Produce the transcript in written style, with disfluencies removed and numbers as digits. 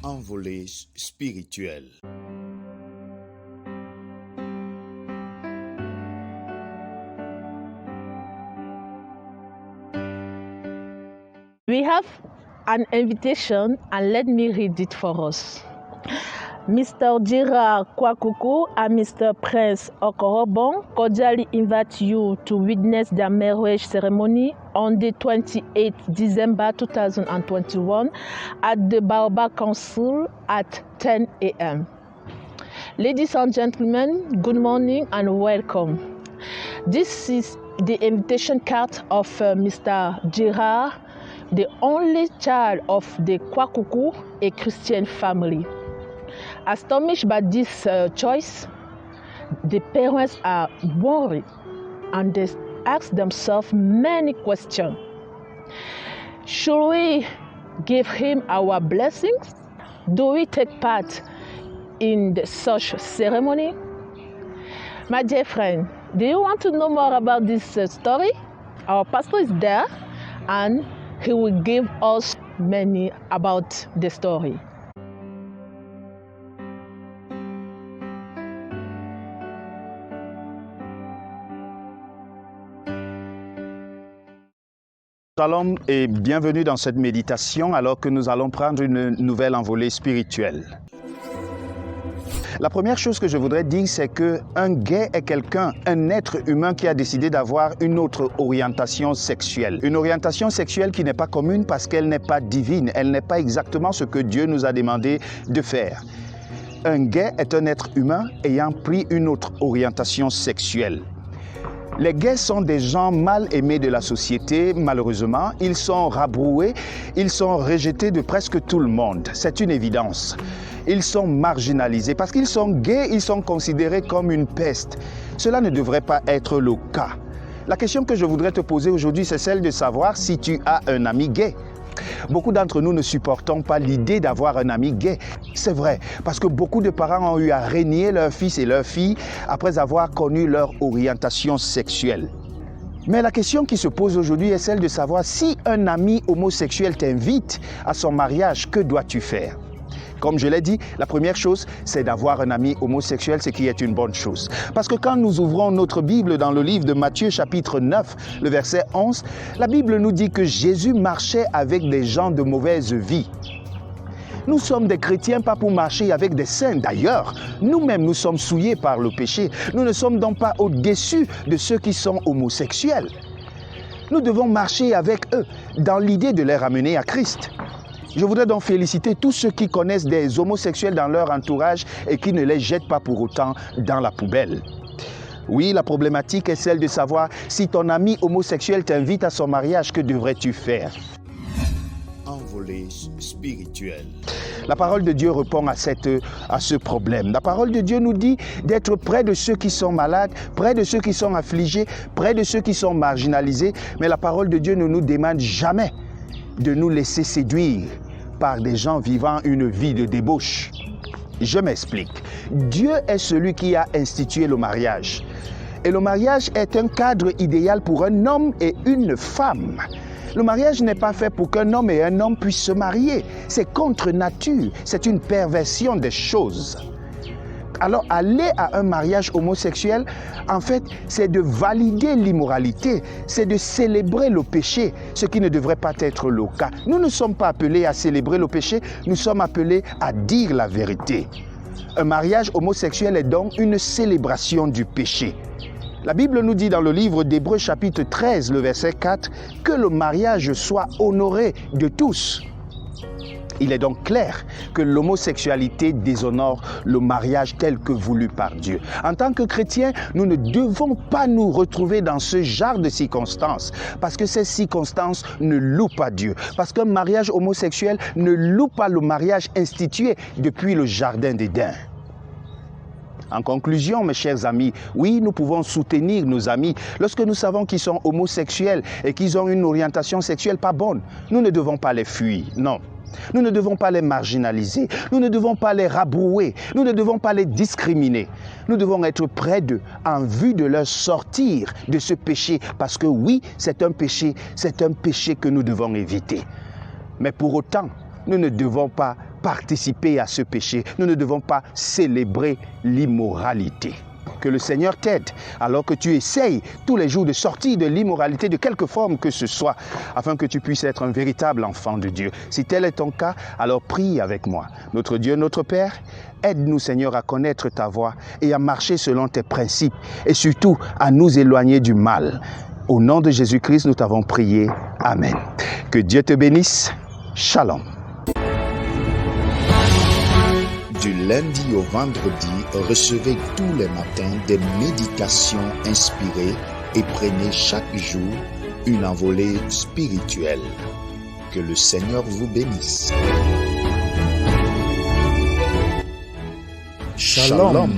Envolée spirituelle. We have an invitation and let me read it for us. Mr. Gerard Kwakuku and Mr. Prince Okorobon cordially invite you to witness their marriage ceremony on the 28th December 2021 at the Baobab Council at 10 a.m. Ladies and gentlemen, good morning and welcome. This is the invitation card of Mr. Gerard, the only child of the Kwakuku, a Christian family. Astonished by this choice, the parents are worried and they ask themselves many questions. Should we give him our blessings? Do we take part in such ceremony? My dear friend, do you want to know more about this story? Our pastor is there and he will give us many about the story. Shalom et bienvenue dans cette méditation alors que nous allons prendre une nouvelle envolée spirituelle. La première chose que je voudrais dire, c'est qu'un gay est quelqu'un, un être humain qui a décidé d'avoir une autre orientation sexuelle. Une orientation sexuelle qui n'est pas commune parce qu'elle n'est pas divine, elle n'est pas exactement ce que Dieu nous a demandé de faire. Un gay est un être humain ayant pris une autre orientation sexuelle. Les gays sont des gens mal aimés de la société, malheureusement. Ils sont rabroués, ils sont rejetés de presque tout le monde. C'est une évidence. Ils sont marginalisés. Parce qu'ils sont gays, ils sont considérés comme une peste. Cela ne devrait pas être le cas. La question que je voudrais te poser aujourd'hui, c'est celle de savoir si tu as un ami gay. Beaucoup d'entre nous ne supportons pas l'idée d'avoir un ami gay. C'est vrai, parce que beaucoup de parents ont eu à renier leurs fils et leurs filles après avoir connu leur orientation sexuelle. Mais la question qui se pose aujourd'hui est celle de savoir si un ami homosexuel t'invite à son mariage, que dois-tu faire? Comme je l'ai dit, la première chose, c'est d'avoir un ami homosexuel, ce qui est une bonne chose. Parce que quand nous ouvrons notre Bible dans le livre de Matthieu, chapitre 9, le verset 11, la Bible nous dit que Jésus marchait avec des gens de mauvaise vie. Nous sommes des chrétiens pas pour marcher avec des saints. D'ailleurs, nous-mêmes, nous sommes souillés par le péché. Nous ne sommes donc pas au-dessus de ceux qui sont homosexuels. Nous devons marcher avec eux dans l'idée de les ramener à Christ. Je voudrais donc féliciter tous ceux qui connaissent des homosexuels dans leur entourage et qui ne les jettent pas pour autant dans la poubelle. Oui, la problématique est celle de savoir si ton ami homosexuel t'invite à son mariage, que devrais-tu faire? Envolée spirituelle. La parole de Dieu répond à ce problème. La parole de Dieu nous dit d'être près de ceux qui sont malades, près de ceux qui sont affligés, près de ceux qui sont marginalisés. Mais la parole de Dieu ne nous demande jamais de nous laisser séduire par des gens vivant une vie de débauche. Je m'explique. Dieu est celui qui a institué le mariage. Et le mariage est un cadre idéal pour un homme et une femme. Le mariage n'est pas fait pour qu'un homme et un homme puissent se marier. C'est contre nature. C'est une perversion des choses. Alors, aller à un mariage homosexuel, en fait, c'est de valider l'immoralité, c'est de célébrer le péché, ce qui ne devrait pas être le cas. Nous ne sommes pas appelés à célébrer le péché, nous sommes appelés à dire la vérité. Un mariage homosexuel est donc une célébration du péché. La Bible nous dit dans le livre d'Hébreux chapitre 13, le verset 4, que le mariage soit honoré de tous. Il est donc clair que l'homosexualité déshonore le mariage tel que voulu par Dieu. En tant que chrétiens, nous ne devons pas nous retrouver dans ce genre de circonstances, parce que ces circonstances ne louent pas Dieu. Parce qu'un mariage homosexuel ne loue pas le mariage institué depuis le jardin d'Éden. En conclusion, mes chers amis, oui, nous pouvons soutenir nos amis lorsque nous savons qu'ils sont homosexuels et qu'ils ont une orientation sexuelle pas bonne. Nous ne devons pas les fuir, non. Nous ne devons pas les marginaliser, nous ne devons pas les rabrouer, nous ne devons pas les discriminer. Nous devons être près d'eux en vue de leur sortir de ce péché, parce que oui, c'est un péché que nous devons éviter. Mais pour autant, nous ne devons pas participer à ce péché. Nous ne devons pas célébrer l'immoralité. Que le Seigneur t'aide alors que tu essayes tous les jours de sortir de l'immoralité de quelque forme que ce soit, afin que tu puisses être un véritable enfant de Dieu. Si tel est ton cas, alors prie avec moi. Notre Dieu, notre Père, aide-nous Seigneur à connaître ta voie et à marcher selon tes principes et surtout à nous éloigner du mal. Au nom de Jésus-Christ, nous t'avons prié. Amen. Que Dieu te bénisse. Shalom. Du lundi au vendredi, recevez tous les matins des méditations inspirées et prenez chaque jour une envolée spirituelle. Que le Seigneur vous bénisse. Shalom.